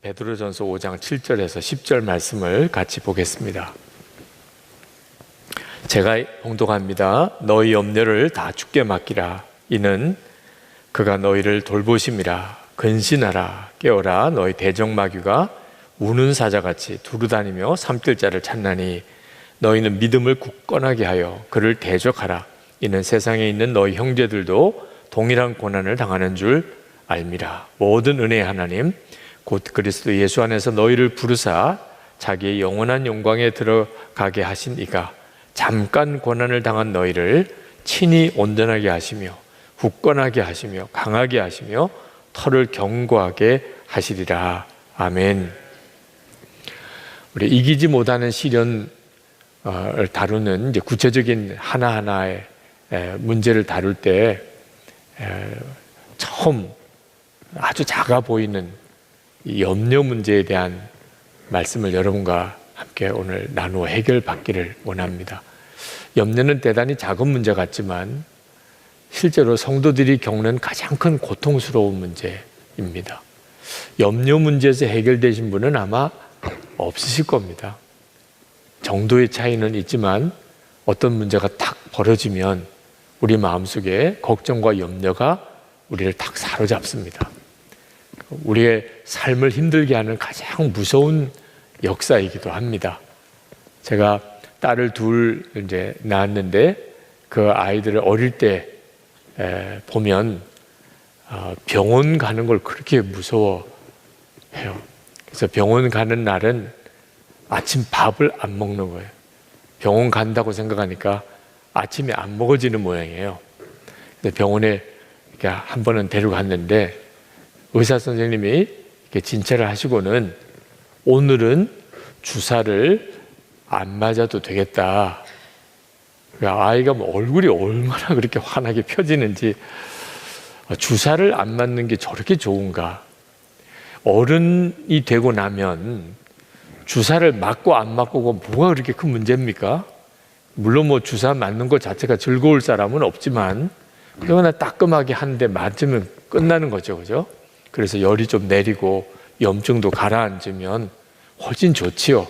베드로전서 5장 7절에서 10절 말씀을 같이 보겠습니다. 제가 봉독합니다. 너희 염려를 다 주께 맡기라. 이는 그가 너희를 돌보심이라. 근신하라. 깨어라. 너희 대적마귀가 우는 사자같이 두루다니며 삼킬 자를 찾나니 너희는 믿음을 굳건하게 하여 그를 대적하라. 이는 세상에 있는 너희 형제들도 동일한 고난을 당하는 줄 알미라. 모든 은혜의 하나님 곧 그리스도 예수 안에서 너희를 부르사 자기의 영원한 영광에 들어가게 하신 이가 잠깐 고난을 당한 너희를 친히 온전하게 하시며 굳건하게 하시며 강하게 하시며 털을 견고하게 하시리라. 아멘. 우리 이기지 못하는 시련을 다루는 이제 구체적인 하나하나의 문제를 다룰 때 처음 아주 작아 보이는 이 염려 문제에 대한 말씀을 여러분과 함께 오늘 나누어 해결받기를 원합니다. 염려는 대단히 작은 문제 같지만 실제로 성도들이 겪는 가장 큰 고통스러운 문제입니다. 염려 문제에서 해결되신 분은 아마 없으실 겁니다. 정도의 차이는 있지만 어떤 문제가 탁 벌어지면 우리 마음속에 걱정과 염려가 우리를 탁 사로잡습니다. 우리의 삶을 힘들게 하는 가장 무서운 역사이기도 합니다. 제가 딸을 둘 이제 낳았는데 그 아이들을 어릴 때 보면 병원 가는 걸 그렇게 무서워해요. 그래서 병원 가는 날은 아침 밥을 안 먹는 거예요. 병원 간다고 생각하니까 아침에 안 먹어지는 모양이에요. 근데 병원에 한 번은 데려갔는데 의사 선생님이 이렇게 진찰을 하시고는 오늘은 주사를 안 맞아도 되겠다. 아이가 뭐 얼굴이 얼마나 그렇게 환하게 펴지는지, 주사를 안 맞는 게 저렇게 좋은가? 어른이 되고 나면 주사를 맞고 안 맞고가 뭐가 그렇게 큰 문제입니까? 물론 뭐 주사 맞는 것 자체가 즐거울 사람은 없지만 그러나 따끔하게 한 대 맞으면 끝나는 거죠, 그죠? 그래서 열이 좀 내리고 염증도 가라앉으면 훨씬 좋지요.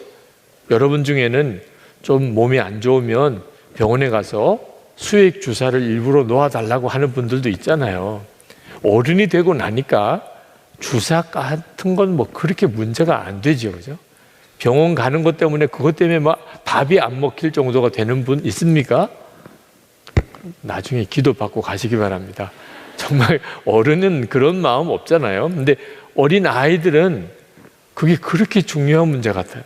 여러분 중에는 좀 몸이 안 좋으면 병원에 가서 수액 주사를 일부러 놓아달라고 하는 분들도 있잖아요. 어른이 되고 나니까 주사 같은 건 뭐 그렇게 문제가 안 되죠, 그죠? 병원 가는 것 때문에 그것 때문에 막 밥이 안 먹힐 정도가 되는 분 있습니까? 나중에 기도받고 가시기 바랍니다. 정말 어른은 그런 마음 없잖아요. 근데 어린 아이들은 그게 그렇게 중요한 문제 같아요.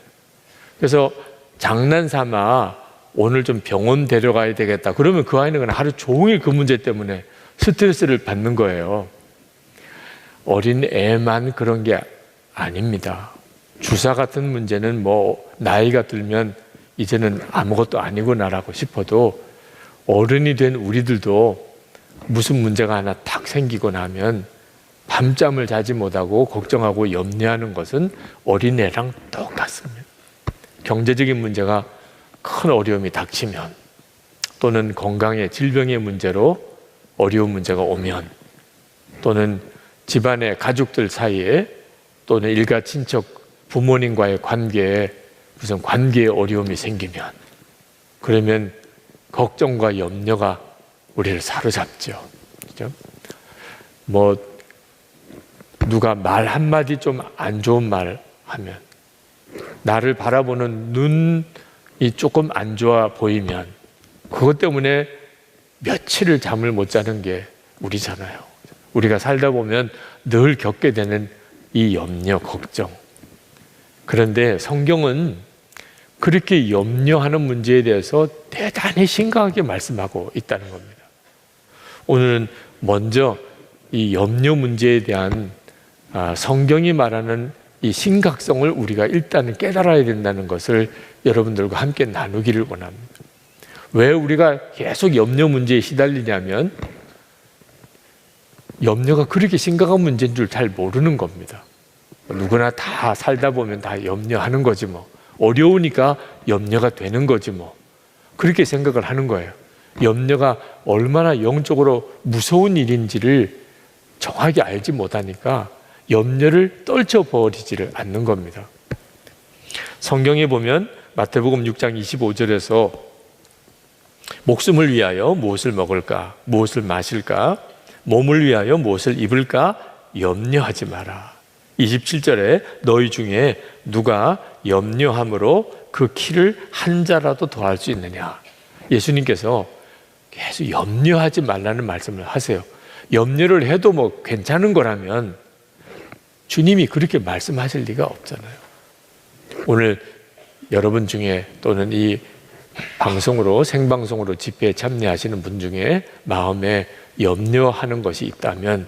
그래서 장난삼아 오늘 좀 병원 데려가야 되겠다. 그러면 그 아이는 그냥 하루 종일 그 문제 때문에 스트레스를 받는 거예요. 어린 애만 그런 게 아닙니다. 주사 같은 문제는 뭐 나이가 들면 이제는 아무것도 아니구나라고 싶어도 어른이 된 우리들도 무슨 문제가 하나 탁 생기고 나면 밤잠을 자지 못하고 걱정하고 염려하는 것은 어린애랑 똑같습니다. 경제적인 문제가 큰 어려움이 닥치면 또는 건강의 질병의 문제로 어려운 문제가 오면 또는 집안의 가족들 사이에 또는 일가 친척 부모님과의 관계에 무슨 관계의 어려움이 생기면 그러면 걱정과 염려가 우리를 사로잡죠. 그죠? 뭐 누가 말 한마디 좀 안 좋은 말 하면 나를 바라보는 눈이 조금 안 좋아 보이면 그것 때문에 며칠을 잠을 못 자는 게 우리잖아요. 우리가 살다 보면 늘 겪게 되는 이 염려, 걱정. 그런데 성경은 그렇게 염려하는 문제에 대해서 대단히 심각하게 말씀하고 있다는 겁니다. 오늘은 먼저 이 염려 문제에 대한 성경이 말하는 이 심각성을 우리가 일단은 깨달아야 된다는 것을 여러분들과 함께 나누기를 원합니다. 왜 우리가 계속 염려 문제에 시달리냐면 염려가 그렇게 심각한 문제인 줄 잘 모르는 겁니다. 누구나 다 살다 보면 다 염려하는 거지 뭐. 어려우니까 염려가 되는 거지 뭐. 그렇게 생각을 하는 거예요. 염려가 얼마나 영적으로 무서운 일인지를 정확히 알지 못하니까 염려를 떨쳐버리지를 않는 겁니다. 성경에 보면 마태복음 6장 25절에서 목숨을 위하여 무엇을 먹을까, 무엇을 마실까, 몸을 위하여 무엇을 입을까 염려하지 마라. 27절에 너희 중에 누가 염려함으로 그 키를 한 자라도 더할 수 있느냐. 예수님께서 계속 염려하지 말라는 말씀을 하세요. 염려를 해도 뭐 괜찮은 거라면 주님이 그렇게 말씀하실 리가 없잖아요. 오늘 여러분 중에 또는 이 방송으로, 생방송으로 집회에 참여하시는 분 중에 마음에 염려하는 것이 있다면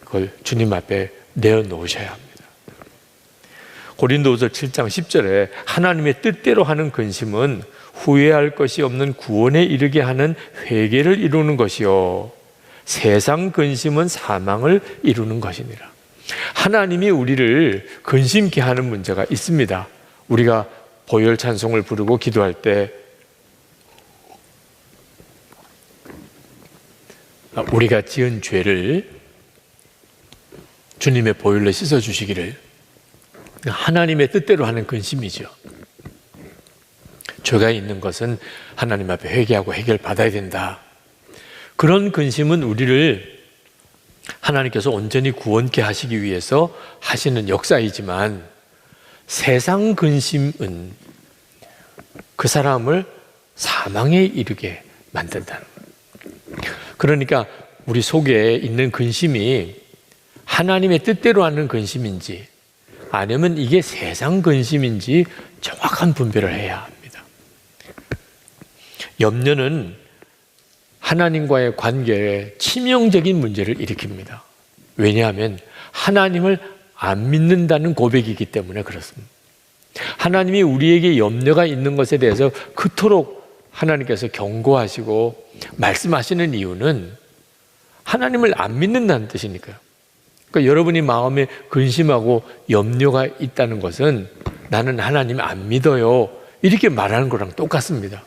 그걸 주님 앞에 내어놓으셔야 합니다. 고린도후서 7장 10절에 하나님의 뜻대로 하는 근심은 후회할 것이 없는 구원에 이르게 하는 회개를 이루는 것이요 세상 근심은 사망을 이루는 것이니라. 하나님이 우리를 근심케 하는 문제가 있습니다. 우리가 보혈 찬송을 부르고 기도할 때 우리가 지은 죄를 주님의 보혈로 씻어주시기를, 하나님의 뜻대로 하는 근심이죠. 죄가 있는 것은 하나님 앞에 회개하고 해결받아야 된다. 그런 근심은 우리를 하나님께서 온전히 구원케 하시기 위해서 하시는 역사이지만, 세상 근심은 그 사람을 사망에 이르게 만든다는 거예요. 그러니까 우리 속에 있는 근심이 하나님의 뜻대로 하는 근심인지 아니면 이게 세상 근심인지 정확한 분별을 해야 합니다. 염려는 하나님과의 관계에 치명적인 문제를 일으킵니다. 왜냐하면 하나님을 안 믿는다는 고백이기 때문에 그렇습니다. 하나님이 우리에게 염려가 있는 것에 대해서 그토록 하나님께서 경고하시고 말씀하시는 이유는 하나님을 안 믿는다는 뜻이니까요. 그러니까 여러분이 마음에 근심하고 염려가 있다는 것은 나는 하나님 안 믿어요, 이렇게 말하는 거랑 똑같습니다.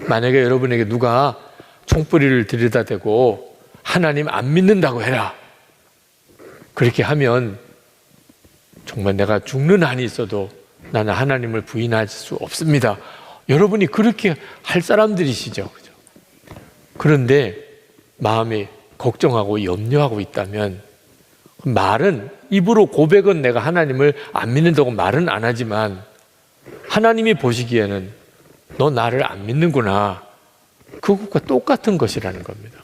만약에 여러분에게 누가 총뿌리를 들여다대고 하나님 안 믿는다고 해라, 그렇게 하면 정말 내가 죽는 한이 있어도 나는 하나님을 부인할 수 없습니다. 여러분이 그렇게 할 사람들이시죠. 그런데 마음에 걱정하고 염려하고 있다면, 말은, 입으로 고백은 내가 하나님을 안 믿는다고 말은 안 하지만 하나님이 보시기에는 너 나를 안 믿는구나, 그것과 똑같은 것이라는 겁니다.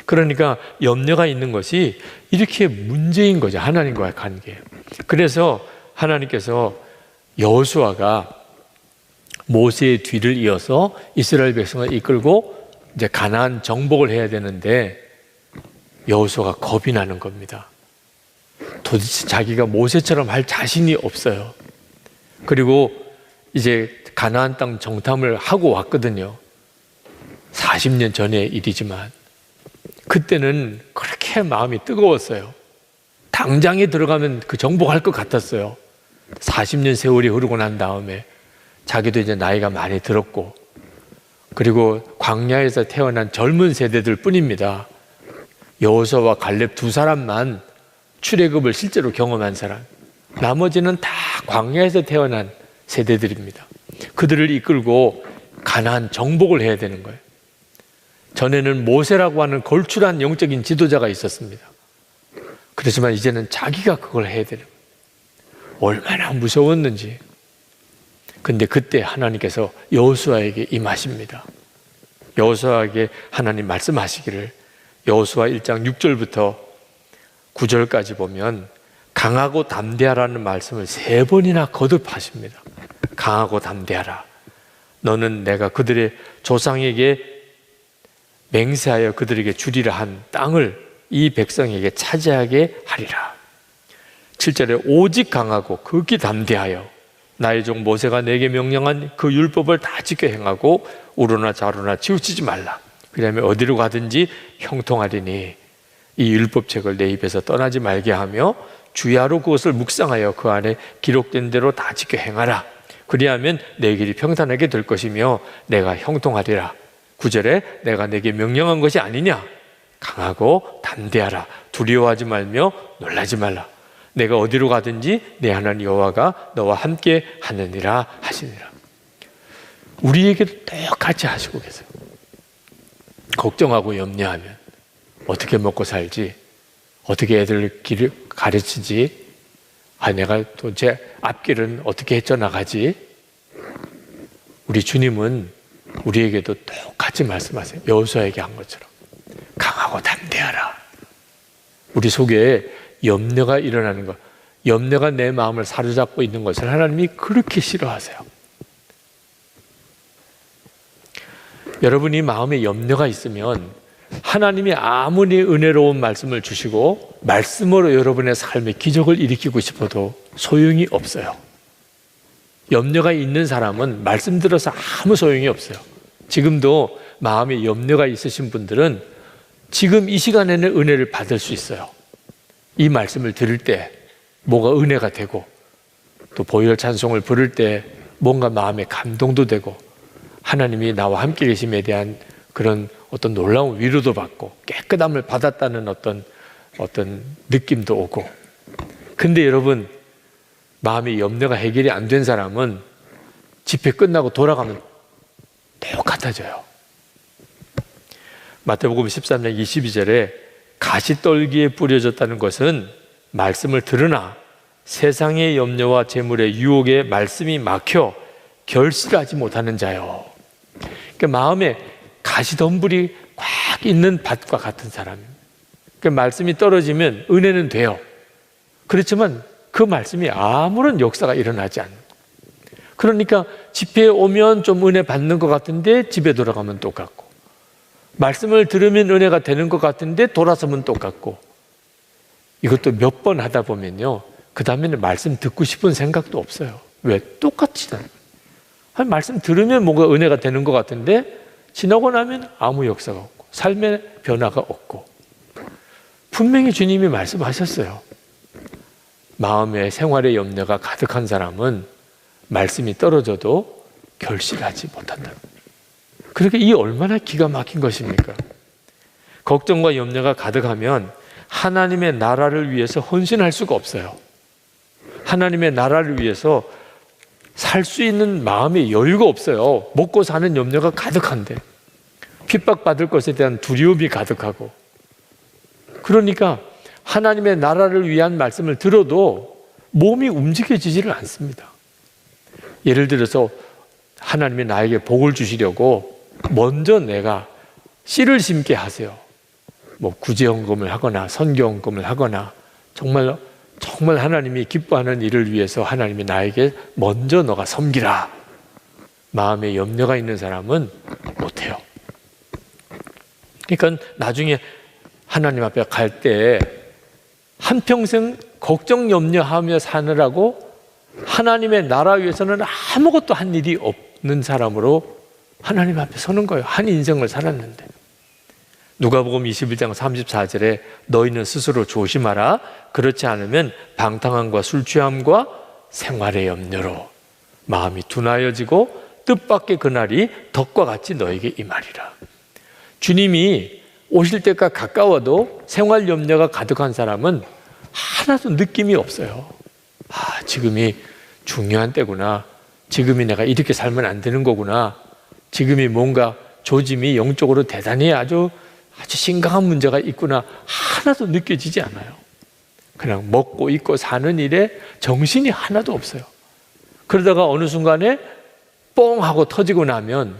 그러니까 염려가 있는 것이 이렇게 문제인 거죠, 하나님과의 관계. 그래서 하나님께서 여호수아가 모세의 뒤를 이어서 이스라엘 백성을 이끌고 이제 가나안 정복을 해야 되는데 여호수아가 겁이 나는 겁니다. 도대체 자기가 모세처럼 할 자신이 없어요. 그리고 이제 가나안 땅 정탐을 하고 왔거든요. 40년 전의 일이지만 그때는 그렇게 마음이 뜨거웠어요. 당장에 들어가면 그 정복할 것 같았어요. 40년 세월이 흐르고 난 다음에 자기도 이제 나이가 많이 들었고, 그리고 광야에서 태어난 젊은 세대들 뿐입니다. 여호수아와 갈렙 두 사람만 출애굽을 실제로 경험한 사람, 나머지는 다 광야에서 태어난 세대들입니다. 그들을 이끌고 가나안 정복을 해야 되는 거예요. 전에는 모세라고 하는 걸출한 영적인 지도자가 있었습니다. 그렇지만 이제는 자기가 그걸 해야 되는 거예요. 얼마나 무서웠는지. 근데 그때 하나님께서 여호수아에게 임하십니다. 여호수아에게 하나님 말씀하시기를, 여호수아 1장 6절부터 9절까지 보면 강하고 담대하라는 말씀을 3번이나 거듭하십니다. 강하고 담대하라. 너는 내가 그들의 조상에게 맹세하여 그들에게 주리라 한 땅을 이 백성에게 차지하게 하리라. 7절에 오직 강하고 극히 담대하여 나의 종 모세가 내게 명령한 그 율법을 다 지켜 행하고 우로나 좌로나 치우치지 말라. 그러면 어디로 가든지 형통하리니 이 율법책을 내 입에서 떠나지 말게 하며 주야로 그것을 묵상하여 그 안에 기록된 대로 다 지켜 행하라. 그리하면 내 길이 평탄하게 될 것이며 내가 형통하리라. 9절에 내가 내게 명령한 것이 아니냐. 강하고 담대하라. 두려워하지 말며 놀라지 말라. 내가 어디로 가든지 내 하나님 여호와가 너와 함께 하느니라 하시니라. 우리에게도 똑같이 하시고 계세요. 걱정하고 염려하면 어떻게 먹고 살지, 어떻게 애들 길을 가르치지, 내가 또 제 앞길은 어떻게 헤쳐나가지. 우리 주님은 우리에게도 똑같이 말씀하세요. 여호수아에게 한 것처럼 강하고 담대하라. 우리 속에 염려가 일어나는 것, 염려가 내 마음을 사로잡고 있는 것을 하나님이 그렇게 싫어하세요. 여러분이 마음에 염려가 있으면 하나님이 아무리 은혜로운 말씀을 주시고 말씀으로 여러분의 삶에 기적을 일으키고 싶어도 소용이 없어요. 염려가 있는 사람은 말씀 들어서 아무 소용이 없어요. 지금도 마음에 염려가 있으신 분들은 지금 이 시간에는 은혜를 받을 수 있어요. 이 말씀을 들을 때 뭐가 은혜가 되고, 또 보혈 찬송을 부를 때 뭔가 마음에 감동도 되고, 하나님이 나와 함께 계심에 대한 그런 어떤 놀라운 위로도 받고 깨끗함을 받았다는 어떤 느낌도 오고. 근데 여러분, 마음의 염려가 해결이 안 된 사람은 집회 끝나고 돌아가면 똑같아져요. 마태복음 13장 22절에 가시떨기에 뿌려졌다는 것은 말씀을 들으나 세상의 염려와 재물의 유혹에 말씀이 막혀 결실하지 못하는 자요. 그러니까 마음에 가시덤불이 꽉 있는 밭과 같은 사람입니다. 그러니까 말씀이 떨어지면 은혜는 돼요. 그렇지만 그 말씀이 아무런 역사가 일어나지 않는. 그러니까 집회에 오면 좀 은혜 받는 것 같은데 집에 돌아가면 똑같고, 말씀을 들으면 은혜가 되는 것 같은데 돌아서면 똑같고, 이것도 몇 번 하다 보면요, 그 다음에는 말씀 듣고 싶은 생각도 없어요. 왜? 똑같지잖아요. 말씀 들으면 뭔가 은혜가 되는 것 같은데 지나고 나면 아무 역사가 없고 삶의 변화가 없고. 분명히 주님이 말씀하셨어요. 마음에 생활의 염려가 가득한 사람은 말씀이 떨어져도 결실하지 못한다. 그렇게 이 얼마나 기가 막힌 것입니까? 걱정과 염려가 가득하면 하나님의 나라를 위해서 헌신할 수가 없어요. 하나님의 나라를 위해서 살 수 있는 마음의 여유가 없어요. 먹고 사는 염려가 가득한데, 핍박받을 것에 대한 두려움이 가득하고. 그러니까 하나님의 나라를 위한 말씀을 들어도 몸이 움직여지지를 않습니다. 예를 들어서 하나님이 나에게 복을 주시려고 먼저 내가 씨를 심게 하세요. 뭐 구제헌금을 하거나 선교헌금을 하거나 정말 하나님이 기뻐하는 일을 위해서 하나님이 나에게 먼저 너가 섬기라. 마음에 염려가 있는 사람은 못해요. 그러니까 나중에 하나님 앞에 갈 때 한평생 걱정 염려하며 사느라고 하나님의 나라 위해서는 아무것도 한 일이 없는 사람으로 하나님 앞에 서는 거예요. 한 인생을 살았는데. 누가복음 21장 34절에 너희는 스스로 조심하라. 그렇지 않으면 방탕함과 술 취함과 생활의 염려로 마음이 둔하여지고 뜻밖의 그날이 덕과 같이 너에게 임하리라. 주님이 오실 때가 가까워도 생활 염려가 가득한 사람은 하나도 느낌이 없어요. 지금이 중요한 때구나. 지금이 내가 이렇게 살면 안 되는 거구나. 지금이 뭔가 조짐이 영적으로 대단히 아주 심각한 문제가 있구나. 하나도 느껴지지 않아요. 그냥 먹고 입고 사는 일에 정신이 하나도 없어요. 그러다가 어느 순간에 뻥 하고 터지고 나면,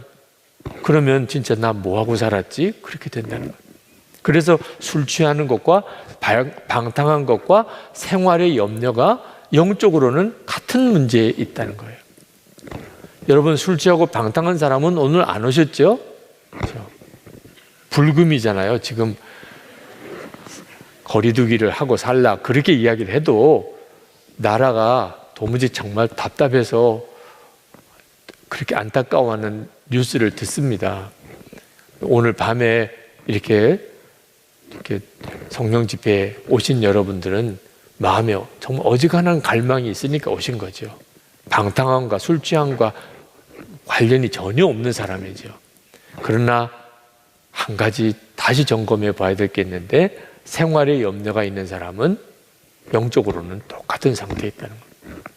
그러면 진짜 나 뭐하고 살았지? 그렇게 된다는 거예요. 그래서 술 취하는 것과 방탕한 것과 생활의 염려가 영적으로는 같은 문제에 있다는 거예요. 여러분, 술 취하고 방탕한 사람은 오늘 안 오셨죠? 그렇죠? 불금이잖아요. 지금 거리두기를 하고 살라 그렇게 이야기를 해도 나라가 도무지 정말 답답해서 그렇게 안타까워하는 뉴스를 듣습니다. 오늘 밤에 이렇게 성령 집회에 오신 여러분들은 마음에 정말 어지간한 갈망이 있으니까 오신 거죠. 방탕함과 술 취함과 관련이 전혀 없는 사람이죠. 그러나 한 가지 다시 점검해 봐야 될 게 있는데, 생활에 염려가 있는 사람은 영적으로는 똑같은 상태에 있다는 겁니다.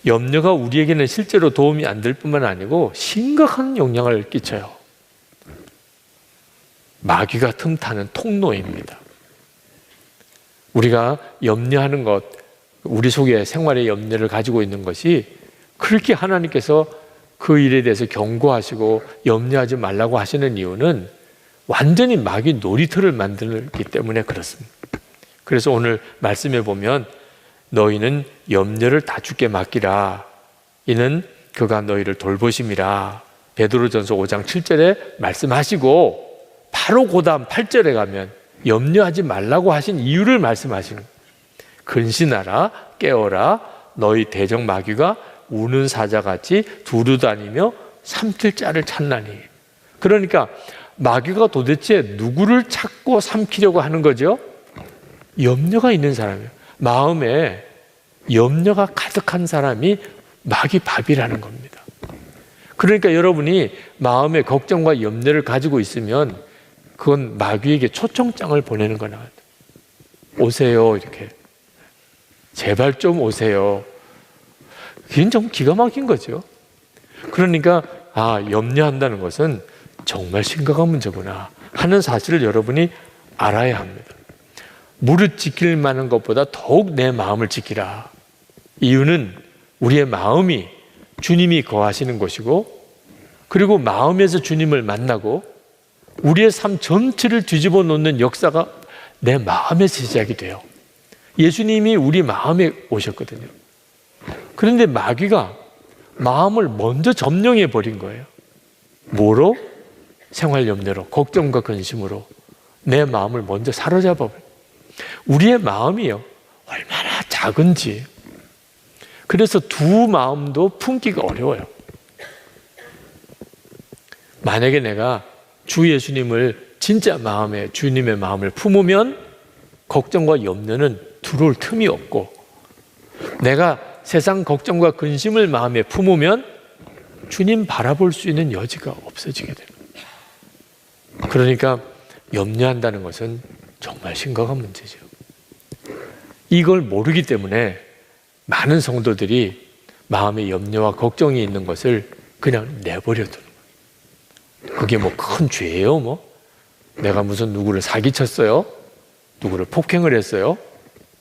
염려가 우리에게는 실제로 도움이 안 될 뿐만 아니고 심각한 영향을 끼쳐요. 마귀가 틈타는 통로입니다. 우리가 염려하는 것, 우리 속에 생활의 염려를 가지고 있는 것이 그렇게 하나님께서 그 일에 대해서 경고하시고 염려하지 말라고 하시는 이유는 완전히 마귀 놀이터를 만들기 때문에 그렇습니다. 그래서 오늘 말씀해 보면 너희는 염려를 다 주께 맡기라. 이는 그가 너희를 돌보심이라. 베드로전서 5장 7절에 말씀하시고 바로 그 다음 8절에 가면 염려하지 말라고 하신 이유를 말씀하시는 거예요. 근신하라 깨어라 너희 대적 마귀가 우는 사자같이 두루다니며 삼킬 자를 찾나니. 그러니까 마귀가 도대체 누구를 찾고 삼키려고 하는 거죠? 염려가 있는 사람이에요. 마음에 염려가 가득한 사람이 마귀 밥이라는 겁니다. 그러니까 여러분이 마음에 걱정과 염려를 가지고 있으면 그건 마귀에게 초청장을 보내는 거나 오세요 이렇게 제발 좀 오세요. 그게 좀 기가 막힌 거죠. 그러니까 염려한다는 것은 정말 심각한 문제구나 하는 사실을 여러분이 알아야 합니다. 무릇 지킬 만한 것보다 더욱 내 마음을 지키라. 이유는 우리의 마음이 주님이 거하시는 곳이고 그리고 마음에서 주님을 만나고 우리의 삶 전체를 뒤집어 놓는 역사가 내 마음에서 시작이 돼요. 예수님이 우리 마음에 오셨거든요. 그런데 마귀가 마음을 먼저 점령해 버린 거예요. 뭐로? 생활 염려로, 걱정과 근심으로 내 마음을 먼저 사로잡아 버려요. 우리의 마음이요 얼마나 작은지. 그래서 두 마음도 품기가 어려워요. 만약에 내가 주 예수님을 진짜 마음에 주님의 마음을 품으면 걱정과 염려는 들어올 틈이 없고 내가 세상 걱정과 근심을 마음에 품으면 주님 바라볼 수 있는 여지가 없어지게 됩니다. 그러니까 염려한다는 것은 정말 심각한 문제죠. 이걸 모르기 때문에 많은 성도들이 마음에 염려와 걱정이 있는 것을 그냥 내버려 두는 거예요. 그게 뭐 큰 죄예요? 뭐 내가 무슨 누구를 사기쳤어요? 누구를 폭행을 했어요?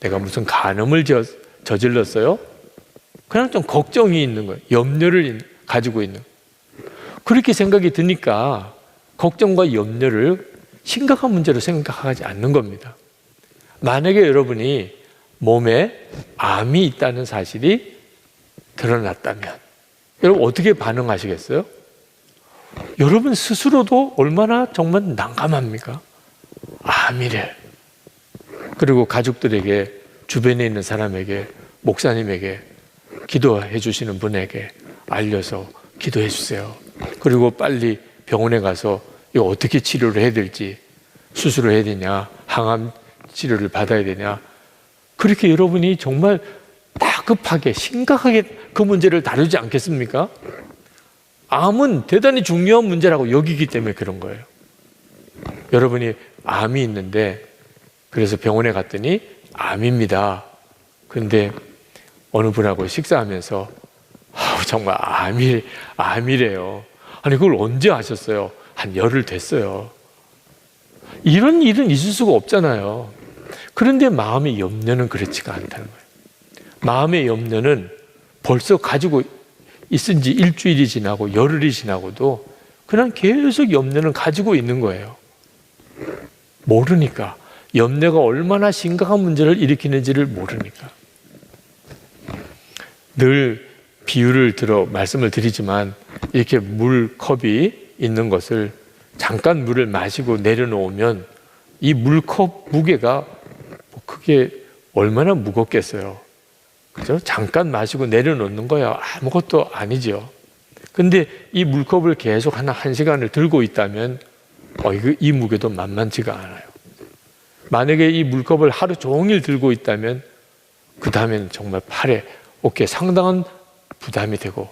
내가 무슨 간음을 저질렀어요? 그냥 좀 걱정이 있는 거예요. 염려를 가지고 있는 거예요. 그렇게 생각이 드니까 걱정과 염려를 심각한 문제로 생각하지 않는 겁니다. 만약에 여러분이 몸에 암이 있다는 사실이 드러났다면 여러분 어떻게 반응하시겠어요? 여러분 스스로도 얼마나 정말 난감합니까? 암이래. 그리고 가족들에게 주변에 있는 사람에게 목사님에게 기도해 주시는 분에게 알려서 기도해 주세요. 그리고 빨리 병원에 가서 이거 어떻게 치료를 해야 될지 수술을 해야 되냐 항암 치료를 받아야 되냐 그렇게 여러분이 정말 다급하게 심각하게 그 문제를 다루지 않겠습니까? 암은 대단히 중요한 문제라고 여기기 때문에 그런 거예요. 여러분이 암이 있는데 그래서 병원에 갔더니 암입니다. 근데 어느 분하고 식사하면서 정말 암이래요. 아니 그걸 언제 하셨어요? 한 열흘 됐어요. 이런 일은 있을 수가 없잖아요. 그런데 마음의 염려는 그렇지가 않다는 거예요. 마음의 염려는 벌써 가지고 있은 지 일주일이 지나고 열흘이 지나고도 그냥 계속 염려는 가지고 있는 거예요. 모르니까. 염려가 얼마나 심각한 문제를 일으키는지를 모르니까. 늘 비유를 들어 말씀을 드리지만 이렇게 물컵이 있는 것을 잠깐 물을 마시고 내려놓으면 이 물컵 무게가 그게 얼마나 무겁겠어요. 그죠? 잠깐 마시고 내려놓는 거야 아무것도 아니죠. 근데 이 물컵을 계속 한 시간을 들고 있다면 이 무게도 만만치가 않아요. 만약에 이 물컵을 하루 종일 들고 있다면 그 다음에는 정말 팔에 어깨에 상당한 부담이 되고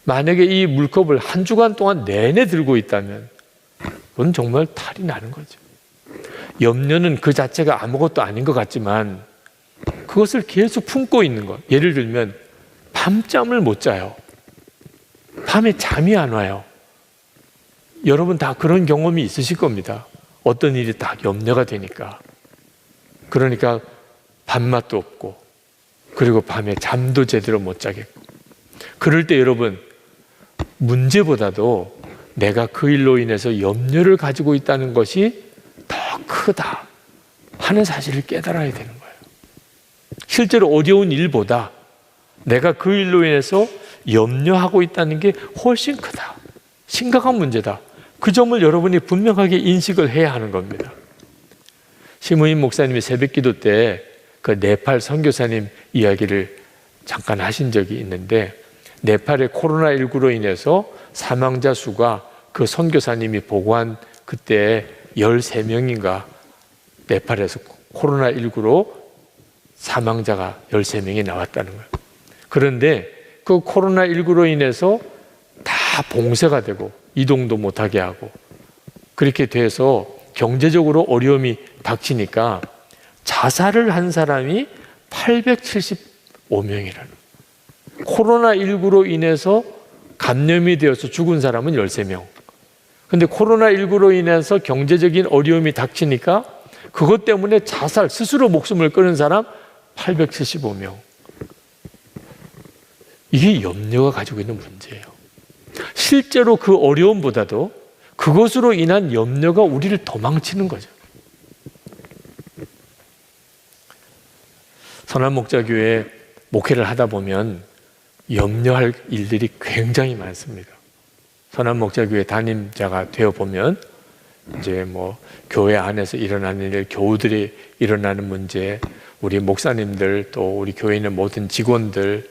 만약에 이 물컵을 한 주간 동안 내내 들고 있다면 그건 정말 탈이 나는 거죠. 염려는 그 자체가 아무것도 아닌 것 같지만 그것을 계속 품고 있는 것. 예를 들면 밤잠을 못 자요. 밤에 잠이 안 와요. 여러분 다 그런 경험이 있으실 겁니다. 어떤 일이 딱 염려가 되니까. 그러니까 밥맛도 없고, 그리고 밤에 잠도 제대로 못 자겠고. 그럴 때 여러분, 문제보다도 내가 그 일로 인해서 염려를 가지고 있다는 것이 더 크다 하는 사실을 깨달아야 되는 거예요. 실제로 어려운 일보다 내가 그 일로 인해서 염려하고 있다는 게 훨씬 크다. 심각한 문제다. 그 점을 여러분이 분명하게 인식을 해야 하는 겁니다. 심우임 목사님이 새벽기도 때 그 네팔 선교사님 이야기를 잠깐 하신 적이 있는데, 네팔의 코로나19로 인해서 사망자 수가 그 선교사님이 보고한 그때 13명인가 네팔에서 코로나19로 사망자가 13명이 나왔다는 거예요. 그런데 그 코로나19로 인해서 다 봉쇄가 되고 이동도 못하게 하고 그렇게 돼서 경제적으로 어려움이 닥치니까 자살을 한 사람이 875명이라는, 코로나19로 인해서 감염이 되어서 죽은 사람은 13명. 근데 코로나19로 인해서 경제적인 어려움이 닥치니까 그것 때문에 자살, 스스로 목숨을 끊은 사람 875명. 이게 염려가 가지고 있는 문제예요. 실제로 그 어려움보다도 그것으로 인한 염려가 우리를 도망치는 거죠. 선한목자교회 목회를 하다 보면 염려할 일들이 굉장히 많습니다. 선한목자교회 담임자가 되어 보면 이제 뭐 교회 안에서 일어나는 일, 교우들이 일어나는 문제, 우리 목사님들 또 우리 교회에 있는 모든 직원들,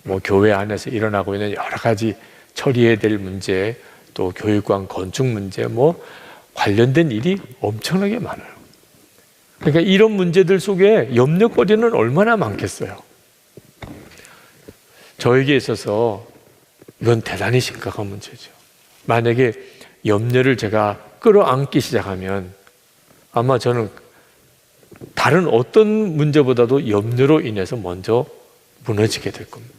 뭐 교회 안에서 일어나고 있는 여러 가지 처리해야 될 문제, 또 교육관 건축 문제, 뭐 관련된 일이 엄청나게 많아요. 그러니까 이런 문제들 속에 염려거리는 얼마나 많겠어요. 저에게 있어서 이건 대단히 심각한 문제죠. 만약에 염려를 제가 끌어안기 시작하면 아마 저는 다른 어떤 문제보다도 염려로 인해서 먼저 무너지게 될 겁니다.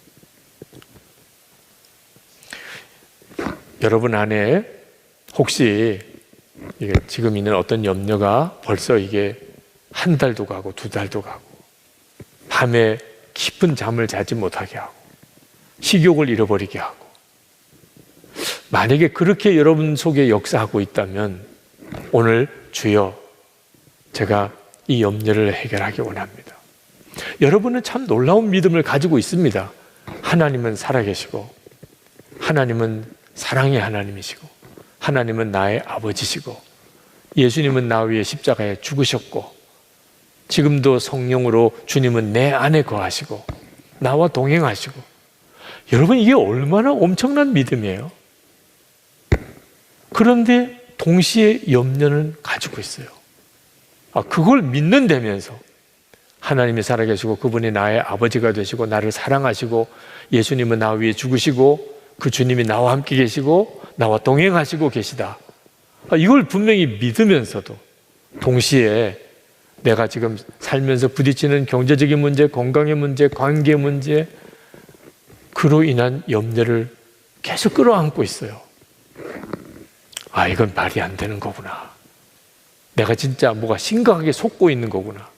여러분 안에 혹시 이게 지금 있는 어떤 염려가 벌써 이게 한 달도 가고 두 달도 가고 밤에 깊은 잠을 자지 못하게 하고 식욕을 잃어버리게 하고, 만약에 그렇게 여러분 속에 역사하고 있다면 오늘 주여 제가 이 염려를 해결하기 원합니다. 여러분은 참 놀라운 믿음을 가지고 있습니다. 하나님은 살아계시고 하나님은 사랑의 하나님이시고 하나님은 나의 아버지시고 예수님은 나 위해 십자가에 죽으셨고 지금도 성령으로 주님은 내 안에 거하시고 나와 동행하시고, 여러분 이게 얼마나 엄청난 믿음이에요. 그런데 동시에 염려는 가지고 있어요. 그걸 믿는다면서 하나님이 살아계시고 그분이 나의 아버지가 되시고 나를 사랑하시고 예수님은 나 위해 죽으시고 그 주님이 나와 함께 계시고 나와 동행하시고 계시다. 이걸 분명히 믿으면서도 동시에 내가 지금 살면서 부딪히는 경제적인 문제, 건강의 문제, 관계 문제, 그로 인한 염려를 계속 끌어안고 있어요. 이건 말이 안 되는 거구나. 내가 진짜 뭐가 심각하게 속고 있는 거구나.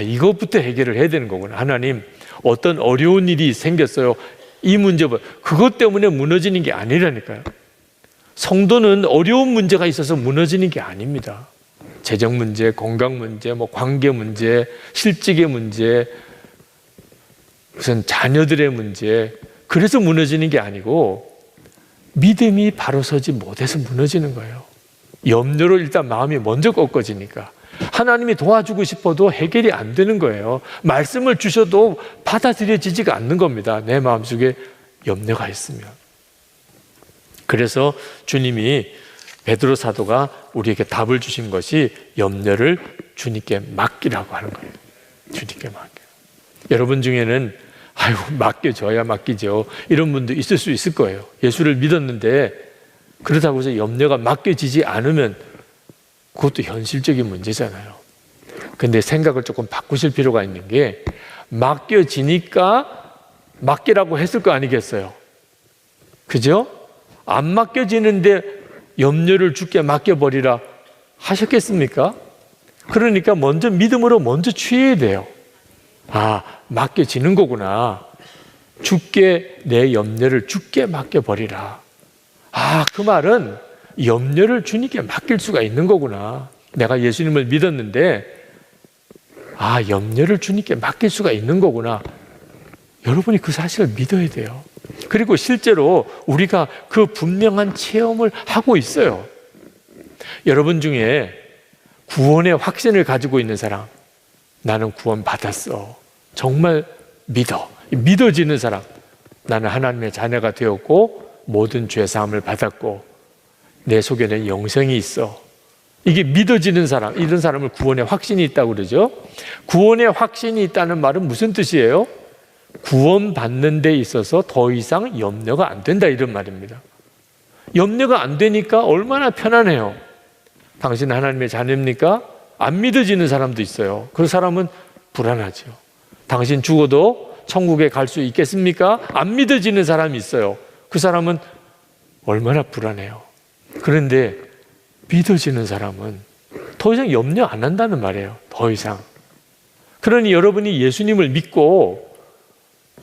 이것부터 해결을 해야 되는 거구나. 하나님, 어떤 어려운 일이 생겼어요. 이 문제, 그것 때문에 무너지는 게 아니라니까요. 성도는 어려운 문제가 있어서 무너지는 게 아닙니다. 재정 문제, 건강 문제, 뭐 관계 문제, 실직의 문제, 무슨 자녀들의 문제, 그래서 무너지는 게 아니고 믿음이 바로 서지 못해서 무너지는 거예요. 염려로 일단 마음이 먼저 꺾어지니까 하나님이 도와주고 싶어도 해결이 안 되는 거예요. 말씀을 주셔도 받아들여지지가 않는 겁니다. 내 마음속에 염려가 있으면. 그래서 주님이 베드로 사도가 우리에게 답을 주신 것이 염려를 주님께 맡기라고 하는 거예요. 주님께 맡겨. 여러분 중에는 맡겨줘야 맡기죠, 이런 분도 있을 수 있을 거예요. 예수를 믿었는데 그렇다고 해서 염려가 맡겨지지 않으면 그것도 현실적인 문제잖아요. 근데 생각을 조금 바꾸실 필요가 있는 게, 맡겨지니까 맡기라고 했을 거 아니겠어요? 그죠? 안 맡겨지는데 염려를 주께 맡겨버리라 하셨겠습니까? 그러니까 먼저 믿음으로 먼저 취해야 돼요. 아, 맡겨지는 거구나. 주께 내 염려를 주께 맡겨버리라. 아, 그 말은 염려를 주님께 맡길 수가 있는 거구나. 내가 예수님을 믿었는데, 아, 염려를 주님께 맡길 수가 있는 거구나. 여러분이 그 사실을 믿어야 돼요. 그리고 실제로 우리가 그 분명한 체험을 하고 있어요. 여러분 중에 구원의 확신을 가지고 있는 사람, 나는 구원 받았어, 정말 믿어지는 사람, 나는 하나님의 자녀가 되었고 모든 죄 사함을 받았고 내 속에는 영생이 있어, 이게 믿어지는 사람, 이런 사람을 구원의 확신이 있다고 그러죠. 구원의 확신이 있다는 말은 무슨 뜻이에요? 구원받는 데 있어서 더 이상 염려가 안 된다, 이런 말입니다. 염려가 안 되니까 얼마나 편안해요. 당신은 하나님의 자녀입니까? 안 믿어지는 사람도 있어요. 그 사람은 불안하죠. 당신 죽어도 천국에 갈 수 있겠습니까? 안 믿어지는 사람이 있어요. 그 사람은 얼마나 불안해요. 그런데 믿어지는 사람은 더 이상 염려 안 한다는 말이에요. 더 이상. 그러니 여러분이 예수님을 믿고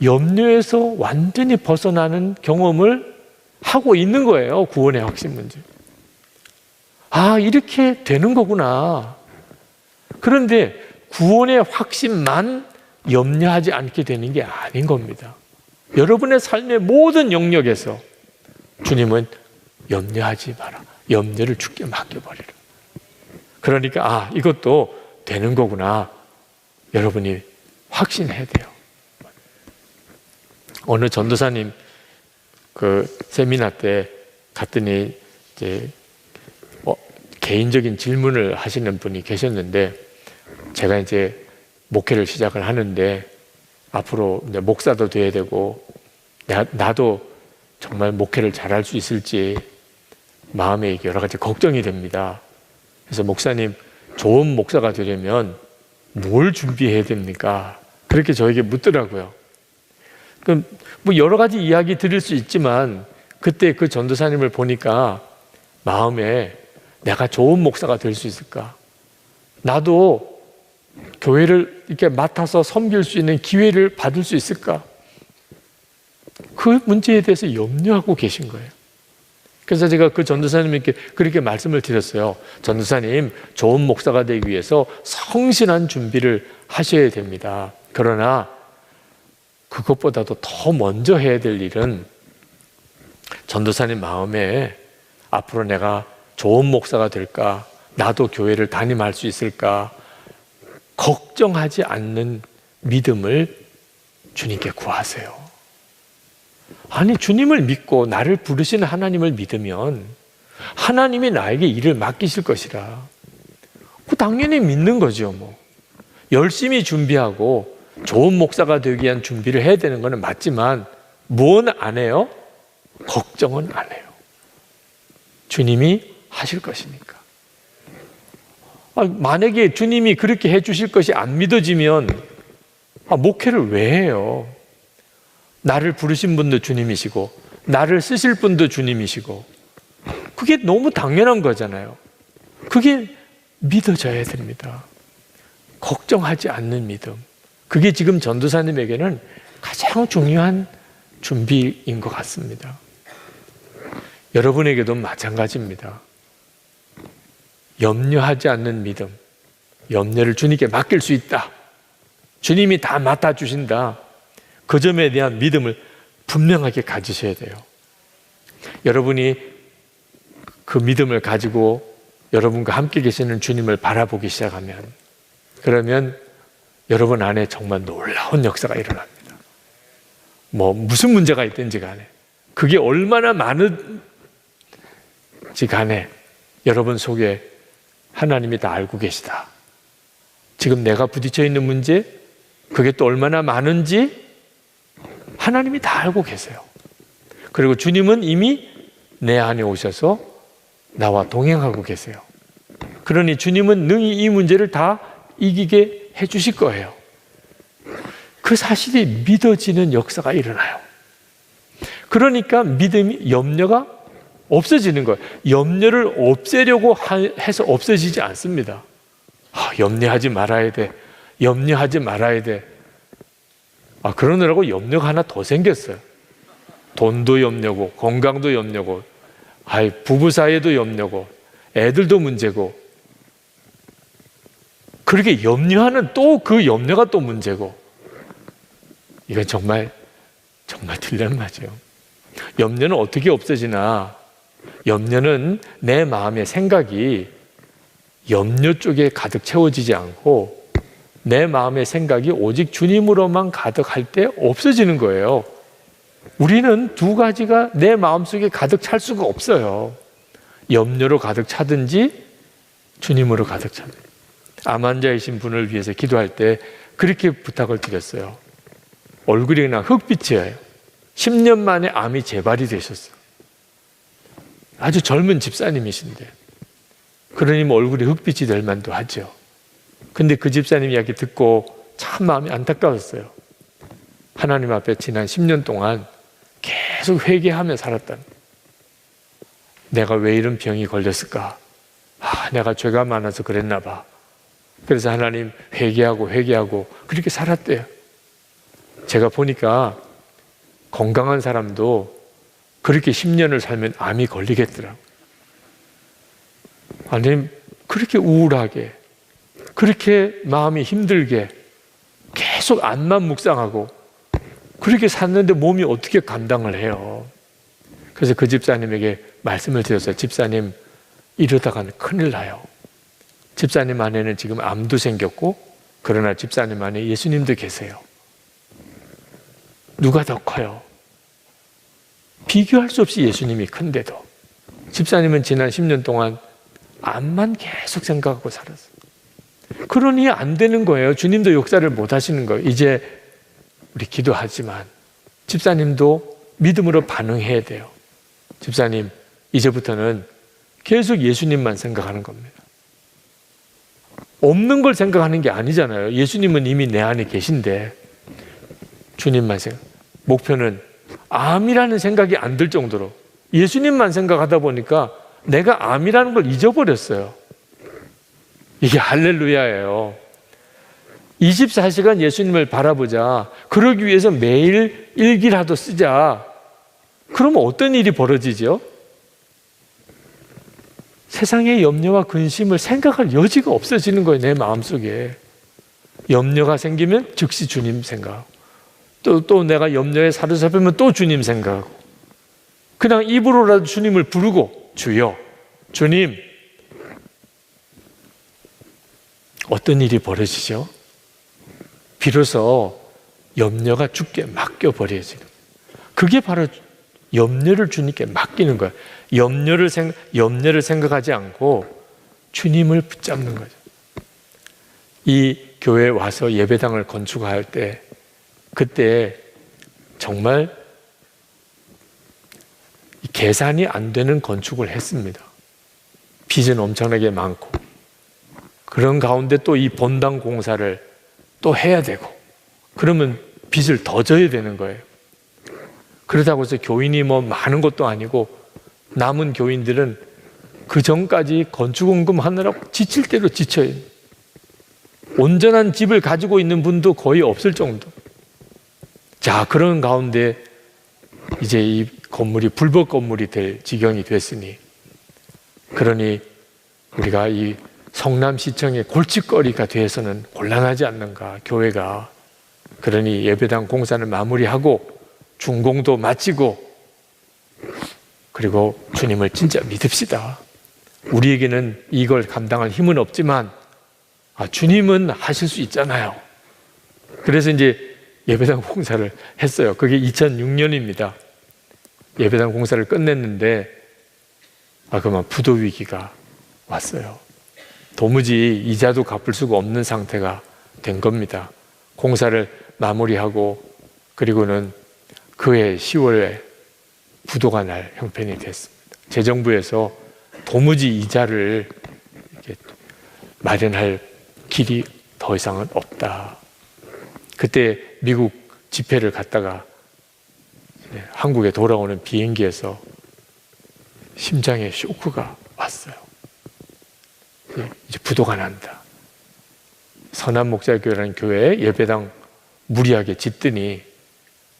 염려에서 완전히 벗어나는 경험을 하고 있는 거예요. 구원의 확신 문제. 아, 이렇게 되는 거구나. 그런데 구원의 확신만 염려하지 않게 되는 게 아닌 겁니다. 여러분의 삶의 모든 영역에서 주님은 염려하지 마라. 염려를 주께 맡겨버리라. 그러니까 아, 이것도 되는 거구나. 여러분이 확신해야 돼요. 어느 전도사님 그 세미나 때 갔더니 이제 개인적인 질문을 하시는 분이 계셨는데, 제가 이제 목회를 시작을 하는데 앞으로 이제 목사도 돼야 되고 나도 정말 목회를 잘할 수 있을지 마음에 여러 가지 걱정이 됩니다. 그래서 목사님, 좋은 목사가 되려면 뭘 준비해야 됩니까? 그렇게 저에게 묻더라고요. 그럼 뭐 여러 가지 이야기 드릴 수 있지만 그때 그 전도사님을 보니까 마음에 내가 좋은 목사가 될 수 있을까? 나도 교회를 이렇게 맡아서 섬길 수 있는 기회를 받을 수 있을까? 그 문제에 대해서 염려하고 계신 거예요. 그래서 제가 그 전도사님께 그렇게 말씀을 드렸어요. 전도사님, 좋은 목사가 되기 위해서 성실한 준비를 하셔야 됩니다. 그러나 그것보다도 더 먼저 해야 될 일은 전도사님 마음에 앞으로 내가 좋은 목사가 될까? 나도 교회를 담임할 수 있을까? 걱정하지 않는 믿음을 주님께 구하세요. 아니, 주님을 믿고 나를 부르시는 하나님을 믿으면 하나님이 나에게 일을 맡기실 것이라. 그 당연히 믿는 거죠. 뭐 열심히 준비하고 좋은 목사가 되기 위한 준비를 해야 되는 것은 맞지만 무엇은 안 해요? 걱정은 안 해요. 주님이 하실 것이니까. 만약에 주님이 그렇게 해주실 것이 안 믿어지면 목회를 왜 해요? 나를 부르신 분도 주님이시고 나를 쓰실 분도 주님이시고 그게 너무 당연한 거잖아요. 그게 믿어져야 됩니다. 걱정하지 않는 믿음. 그게 지금 전도사님에게는 가장 중요한 준비인 것 같습니다. 여러분에게도 마찬가지입니다. 염려하지 않는 믿음, 염려를 주님께 맡길 수 있다. 주님이 다 맡아주신다. 그 점에 대한 믿음을 분명하게 가지셔야 돼요. 여러분이 그 믿음을 가지고 여러분과 함께 계시는 주님을 바라보기 시작하면, 그러면 여러분 안에 정말 놀라운 역사가 일어납니다. 무슨 문제가 있든지 간에, 그게 얼마나 많은지 간에 여러분 속에 하나님이 다 알고 계시다. 지금 내가 부딪혀 있는 문제, 그게 또 얼마나 많은지 하나님이 다 알고 계세요. 그리고 주님은 이미 내 안에 오셔서 나와 동행하고 계세요. 그러니 주님은 능히 이 문제를 다 이기게 해주실 거예요. 그 사실이 믿어지는 역사가 일어나요. 그러니까 믿음이, 염려가 없어지는 거예요. 염려를 없애려고 해서 없어지지 않습니다. 염려하지 말아야 돼. 염려하지 말아야 돼. 그러느라고 염려가 하나 더 생겼어요. 돈도 염려고, 건강도 염려고, 부부 사이에도 염려고, 애들도 문제고. 그렇게 염려하는 또 그 염려가 또 문제고. 이건 정말 딜레마죠. 염려는 어떻게 없어지나? 염려는 내 마음의 생각이 염려 쪽에 가득 채워지지 않고 내 마음의 생각이 오직 주님으로만 가득할 때 없어지는 거예요. 우리는 두 가지가 내 마음속에 가득 찰 수가 없어요. 염려로 가득 차든지 주님으로 가득 차든지. 암 환자이신 분을 위해서 기도할 때 그렇게 부탁을 드렸어요. 얼굴이 그냥 흑빛이에요. 10년 만에 암이 재발이 되셨어요. 아주 젊은 집사님이신데 그러니 얼굴이 흑빛이 될 만도 하죠. 근데 그 집사님 이야기 듣고 참 마음이 안타까웠어요. 하나님 앞에 지난 10년 동안 계속 회개하며 살았다. 내가 왜 이런 병이 걸렸을까? 내가 죄가 많아서 그랬나 봐. 그래서 하나님 회개하고 그렇게 살았대요. 제가 보니까 건강한 사람도 그렇게 10년을 살면 암이 걸리겠더라고요. 하나님, 그렇게 우울하게, 그렇게 마음이 힘들게 계속 암만 묵상하고 그렇게 샀는데 몸이 어떻게 감당을 해요? 그래서 그 집사님에게 말씀을 드렸어요. 집사님, 이러다가는 큰일 나요. 집사님 안에는 지금 암도 생겼고 그러나 집사님 안에 예수님도 계세요. 누가 더 커요? 비교할 수 없이 예수님이 큰데도 집사님은 지난 10년 동안 암만 계속 생각하고 살았어요. 그러니 안 되는 거예요. 주님도 역사를 못 하시는 거예요. 이제 우리 기도하지만 집사님도 믿음으로 반응해야 돼요. 집사님, 이제부터는 계속 예수님만 생각하는 겁니다. 없는 걸 생각하는 게 아니잖아요. 예수님은 이미 내 안에 계신데 주님만 생각. 목표는 암이라는 생각이 안 들 정도로 예수님만 생각하다 보니까 내가 암이라는 걸 잊어버렸어요. 이게 할렐루야예요. 24시간 예수님을 바라보자. 그러기 위해서 매일 일기라도 쓰자. 그러면 어떤 일이 벌어지죠? 세상의 염려와 근심을 생각할 여지가 없어지는 거예요. 내 마음속에. 염려가 생기면 즉시 주님 생각. 또 내가 염려에 사로잡히면 또 주님 생각하고. 그냥 입으로라도 주님을 부르고 주여, 주님. 어떤 일이 벌어지죠? 비로소 염려가 주께 맡겨버려지는 거예요. 그게 바로 염려를 주님께 맡기는 거예요. 염려를 생각하지 않고 주님을 붙잡는 거죠. 이 교회에 와서 예배당을 건축할 때 그때 정말 계산이 안 되는 건축을 했습니다. 빚은 엄청나게 많고 그런 가운데 또 이 본당 공사를 또 해야 되고 그러면 빚을 더 져야 되는 거예요. 그러다고 해서 교인이 많은 것도 아니고 남은 교인들은 그 전까지 건축원금 하느라고 지칠 대로 지쳐요. 온전한 집을 가지고 있는 분도 거의 없을 정도. 자, 그런 가운데 이제 이 건물이 불법 건물이 될 지경이 됐으니 그러니 우리가 이 성남시청의 골칫거리가 되어서는 곤란하지 않는가, 교회가. 그러니 예배당 공사를 마무리하고 준공도 마치고 그리고 주님을 진짜 믿읍시다. 우리에게는 이걸 감당할 힘은 없지만 주님은 하실 수 있잖아요. 그래서 이제 예배당 공사를 했어요. 그게 2006년입니다. 예배당 공사를 끝냈는데 그만 부도 위기가 왔어요. 도무지 이자도 갚을 수가 없는 상태가 된 겁니다. 공사를 마무리하고 그리고는 그해 10월에 부도가 날 형편이 됐습니다. 재정부에서 도무지 이자를 이렇게 마련할 길이 더 이상은 없다. 그때 미국 집회를 갔다가 한국에 돌아오는 비행기에서 심장에 쇼크가 왔어요. 이제 부도가 난다. 선한목자교회라는 교회에 예배당 무리하게 짓더니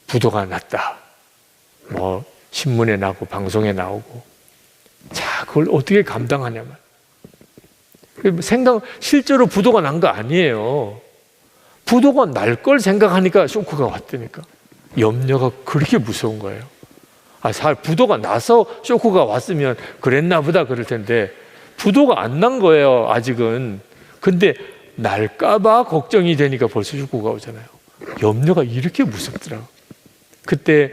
부도가 났다. 뭐 신문에 나고 방송에 나오고. 자, 그걸 어떻게 감당하냐면, 실제로 부도가 난 거 아니에요. 부도가 날 걸 생각하니까 쇼크가 왔다니까. 염려가 그렇게 무서운 거예요. 부도가 나서 쇼크가 왔으면 그랬나 보다 그럴 텐데, 부도가 안 난 거예요, 아직은. 근데 날까봐 걱정이 되니까 벌써 쇼크가 오잖아요. 염려가 이렇게 무섭더라고요. 그때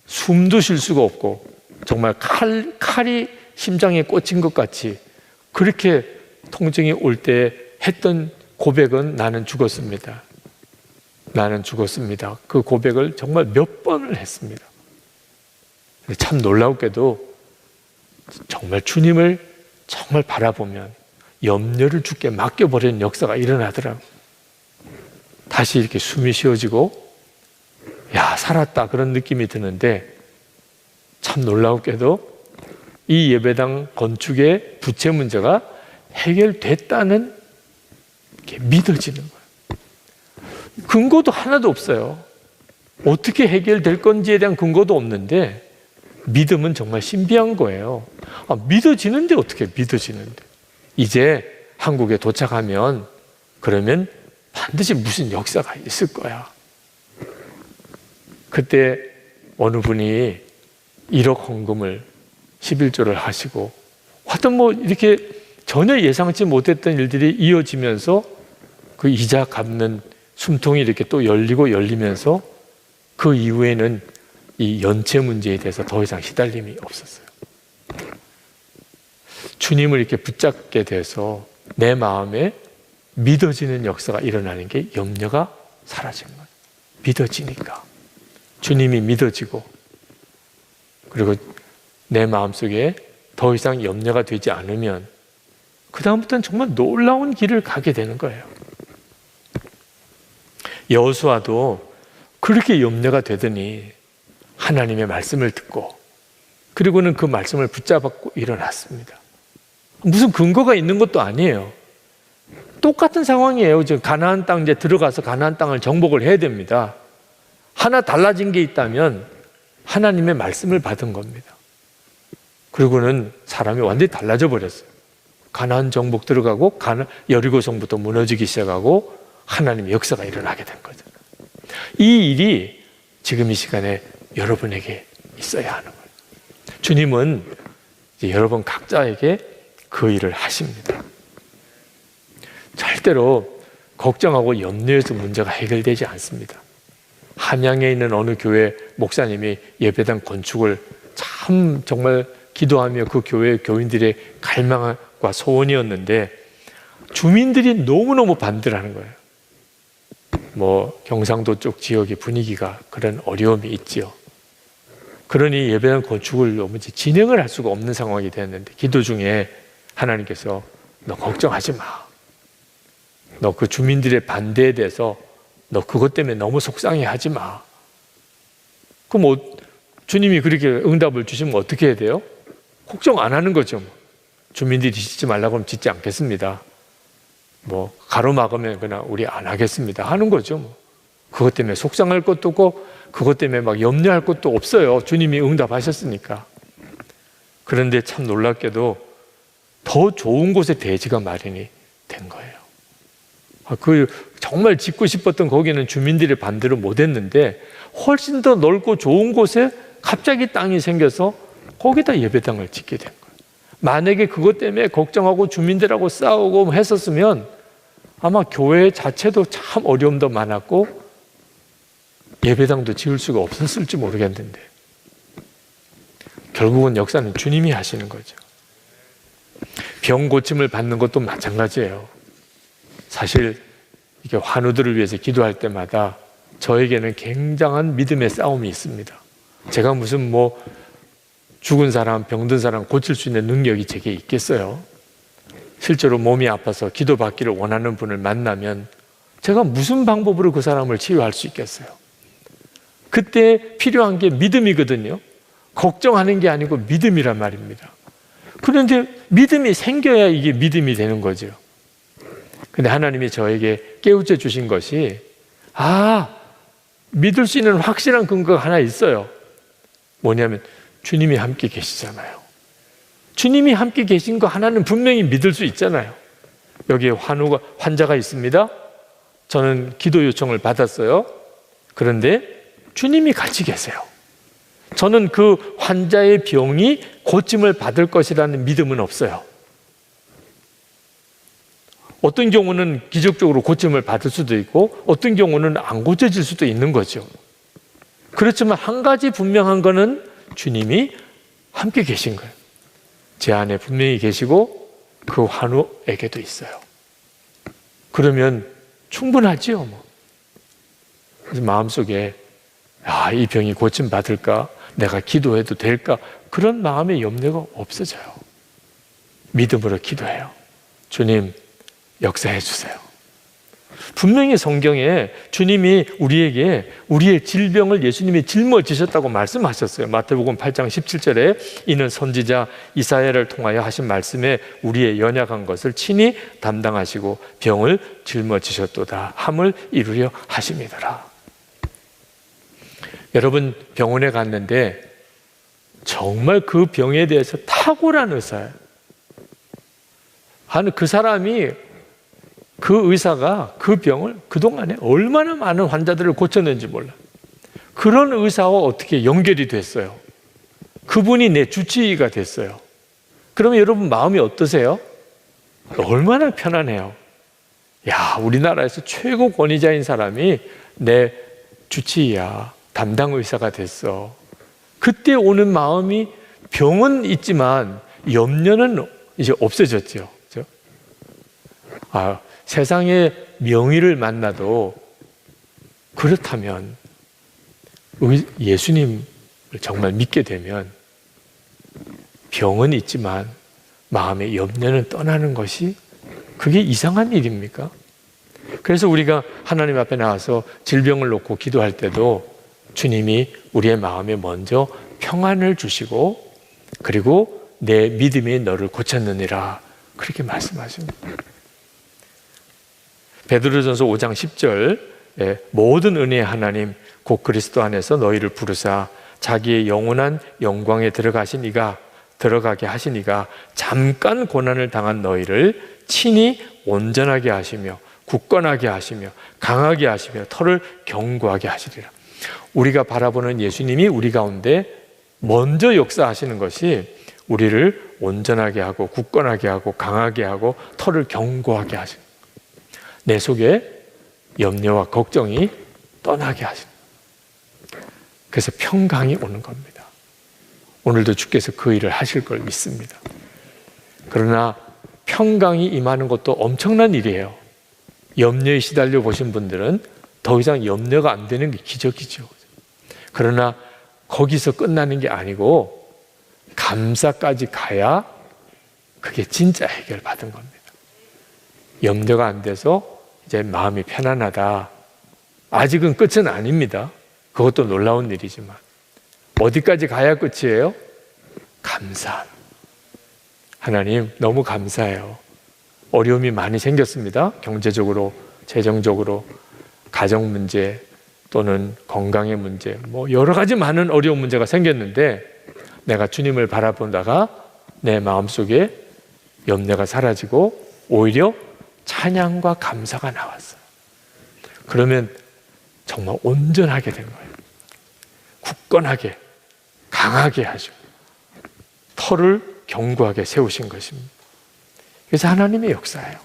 숨도 쉴 수가 없고, 정말 칼이 심장에 꽂힌 것 같이 그렇게 통증이 올 때 했던 고백은 나는 죽었습니다. 나는 죽었습니다. 그 고백을 정말 몇 번을 했습니다. 참 놀랍게도 정말 주님을 정말 바라보면 염려를 주께 맡겨버리는 역사가 일어나더라고요. 다시 이렇게 숨이 쉬어지고, 야, 살았다, 그런 느낌이 드는데, 참 놀랍게도 이 예배당 건축의 부채 문제가 해결됐다는 게 믿어지는 거예요. 근거도 하나도 없어요. 어떻게 해결될 건지에 대한 근거도 없는데 믿음은 정말 신비한 거예요. 믿어지는데 어떻게 믿어지는데. 이제 한국에 도착하면 그러면 반드시 무슨 역사가 있을 거야. 그때 어느 분이 1억 헌금을 11조를 하시고, 하여튼 뭐 이렇게 전혀 예상치 못했던 일들이 이어지면서 그 이자 갚는 숨통이 이렇게 또 열리고 열리면서 그 이후에는 이 연체 문제에 대해서 더 이상 시달림이 없었어요. 주님을 이렇게 붙잡게 돼서 내 마음에 믿어지는 역사가 일어나는 게 염려가 사라진 거예요. 믿어지니까. 주님이 믿어지고, 그리고 내 마음속에 더 이상 염려가 되지 않으면 그 다음부터는 정말 놀라운 길을 가게 되는 거예요. 여호수아도 그렇게 염려가 되더니 하나님의 말씀을 듣고, 그리고는 그 말씀을 붙잡고 일어났습니다. 무슨 근거가 있는 것도 아니에요. 똑같은 상황이에요. 지금 가나안 땅 이제 들어가서 가나안 땅을 정복을 해야 됩니다. 하나 달라진 게 있다면 하나님의 말씀을 받은 겁니다. 그리고는 사람이 완전히 달라져 버렸어요. 가나안 정복 들어가고 여리고 성부터 무너지기 시작하고 하나님의 역사가 일어나게 된 거죠. 이 일이 지금 이 시간에 여러분에게 있어야 하는 거예요. 주님은 이제 여러분 각자에게 그 일을 하십니다. 절대로 걱정하고 염려해서 문제가 해결되지 않습니다. 함양에 있는 어느 교회 목사님이 예배당 건축을 참 정말 기도하며 그 교회 교인들의 갈망과 소원이었는데 주민들이 너무너무 반대를 하는 거예요. 뭐 경상도 쪽 지역의 분위기가 그런 어려움이 있지요. 그러니 예배당 건축을 너무 진행을 할 수가 없는 상황이 되었는데 기도 중에 하나님께서 너 걱정하지 마. 너 그 주민들의 반대에 대해서 너 그것 때문에 너무 속상해하지 마. 그럼 주님이 그렇게 응답을 주시면 어떻게 해야 돼요? 걱정 안 하는 거죠. 주민들이 짓지 말라고 하면 짓지 않겠습니다. 뭐 가로막으면 그냥 우리 안 하겠습니다 하는 거죠. 그것 때문에 속상할 것도 없고 그것 때문에 막 염려할 것도 없어요. 주님이 응답하셨으니까. 그런데 참 놀랍게도 더 좋은 곳에 대지가 마련이 된 거예요. 그 정말 짓고 싶었던 거기는 주민들의 반대를 못 했는데 훨씬 더 넓고 좋은 곳에 갑자기 땅이 생겨서 거기다 예배당을 짓게 된 거예요. 만약에 그것 때문에 걱정하고 주민들하고 싸우고 했었으면 아마 교회 자체도 참 어려움도 많았고 예배당도 지을 수가 없었을지 모르겠는데 결국은 역사는 주님이 하시는 거죠. 병 고침을 받는 것도 마찬가지예요. 사실 이게 환우들을 위해서 기도할 때마다 저에게는 굉장한 믿음의 싸움이 있습니다. 제가 무슨 죽은 사람, 병든 사람 고칠 수 있는 능력이 제게 있겠어요? 실제로 몸이 아파서 기도받기를 원하는 분을 만나면 제가 무슨 방법으로 그 사람을 치유할 수 있겠어요? 그때 필요한 게 믿음이거든요. 걱정하는 게 아니고 믿음이란 말입니다. 그런데 믿음이 생겨야 이게 믿음이 되는 거죠. 근데 하나님이 저에게 깨우쳐 주신 것이 믿을 수 있는 확실한 근거가 하나 있어요. 뭐냐면 주님이 함께 계시잖아요. 주님이 함께 계신 거 하나는 분명히 믿을 수 있잖아요. 여기에 환자가 있습니다. 저는 기도 요청을 받았어요. 그런데 주님이 같이 계세요. 저는 그 환자의 병이 고침을 받을 것이라는 믿음은 없어요. 어떤 경우는 기적적으로 고침을 받을 수도 있고 어떤 경우는 안 고쳐질 수도 있는 거죠. 그렇지만 한 가지 분명한 거는 주님이 함께 계신 거예요. 제 안에 분명히 계시고 그 환우에게도 있어요. 그러면 충분하지요, 뭐. 그래서 마음속에 이 병이 고침 받을까? 내가 기도해도 될까? 그런 마음의 염려가 없어져요. 믿음으로 기도해요. 주님, 역사해 주세요. 분명히 성경에 주님이 우리에게 우리의 질병을 예수님이 짊어지셨다고 말씀하셨어요. 마태복음 8장 17절에 이는 선지자 이사야를 통하여 하신 말씀에 우리의 연약한 것을 친히 담당하시고 병을 짊어지셨도다 함을 이루려 하심이더라. 여러분, 병원에 갔는데 정말 그 병에 대해서 탁월한 의사예요. 그 사람이 그 의사가 그 병을 그동안에 얼마나 많은 환자들을 고쳤는지 몰라. 그런 의사와 어떻게 연결이 됐어요. 그분이 내 주치의가 됐어요. 그러면 여러분 마음이 어떠세요? 얼마나 편안해요. 우리나라에서 최고 권위자인 사람이 내 주치의야, 담당 의사가 됐어. 그때 오는 마음이 병은 있지만 염려는 이제 없어졌죠. 그렇죠? 세상의 명의를 만나도 그렇다면 예수님을 정말 믿게 되면 병은 있지만 마음의 염려는 떠나는 것이 그게 이상한 일입니까? 그래서 우리가 하나님 앞에 나와서 질병을 놓고 기도할 때도 주님이 우리의 마음에 먼저 평안을 주시고 그리고 내 믿음이 너를 고쳤느니라 그렇게 말씀하십니다. 베드로전서 5장 10절 모든 은혜의 하나님 곧 그리스도 안에서 너희를 부르사 자기의 영원한 영광에 들어가게 하시니가 잠깐 고난을 당한 너희를 친히 온전하게 하시며 굳건하게 하시며 강하게 하시며 터를 견고하게 하시리라. 우리가 바라보는 예수님이 우리 가운데 먼저 역사하시는 것이 우리를 온전하게 하고 굳건하게 하고 강하게 하고 터를 견고하게 하시는, 내 속에 염려와 걱정이 떠나게 하시는, 그래서 평강이 오는 겁니다. 오늘도 주께서 그 일을 하실 걸 믿습니다. 그러나 평강이 임하는 것도 엄청난 일이에요. 염려에 시달려 보신 분들은 더 이상 염려가 안 되는 게 기적이죠. 그러나 거기서 끝나는 게 아니고 감사까지 가야 그게 진짜 해결받은 겁니다. 염려가 안 돼서 이제 마음이 편안하다. 아직은 끝은 아닙니다. 그것도 놀라운 일이지만 어디까지 가야 끝이에요? 감사. 하나님 너무 감사해요. 어려움이 많이 생겼습니다. 경제적으로, 재정적으로, 가정 문제 또는 건강의 문제, 여러 가지 많은 어려운 문제가 생겼는데 내가 주님을 바라보다가 내 마음속에 염려가 사라지고 오히려 찬양과 감사가 나왔어요. 그러면 정말 온전하게 된 거예요. 굳건하게, 강하게 하시고 터를 견고하게 세우신 것입니다. 그래서 하나님의 역사예요.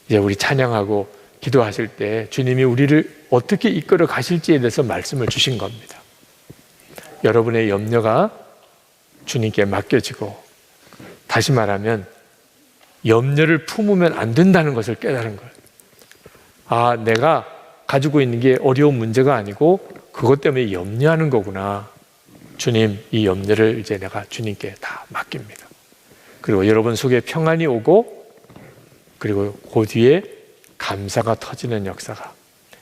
이제 우리 찬양하고 기도하실 때 주님이 우리를 어떻게 이끌어 가실지에 대해서 말씀을 주신 겁니다. 여러분의 염려가 주님께 맡겨지고, 다시 말하면 염려를 품으면 안 된다는 것을 깨달은 거예요. 내가 가지고 있는 게 어려운 문제가 아니고 그것 때문에 염려하는 거구나. 주님, 이 염려를 이제 내가 주님께 다 맡깁니다. 그리고 여러분 속에 평안이 오고 그리고 그 뒤에 감사가 터지는 역사가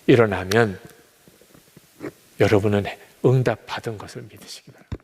일어나면 여러분은 응답받은 것을 믿으시기 바랍니다.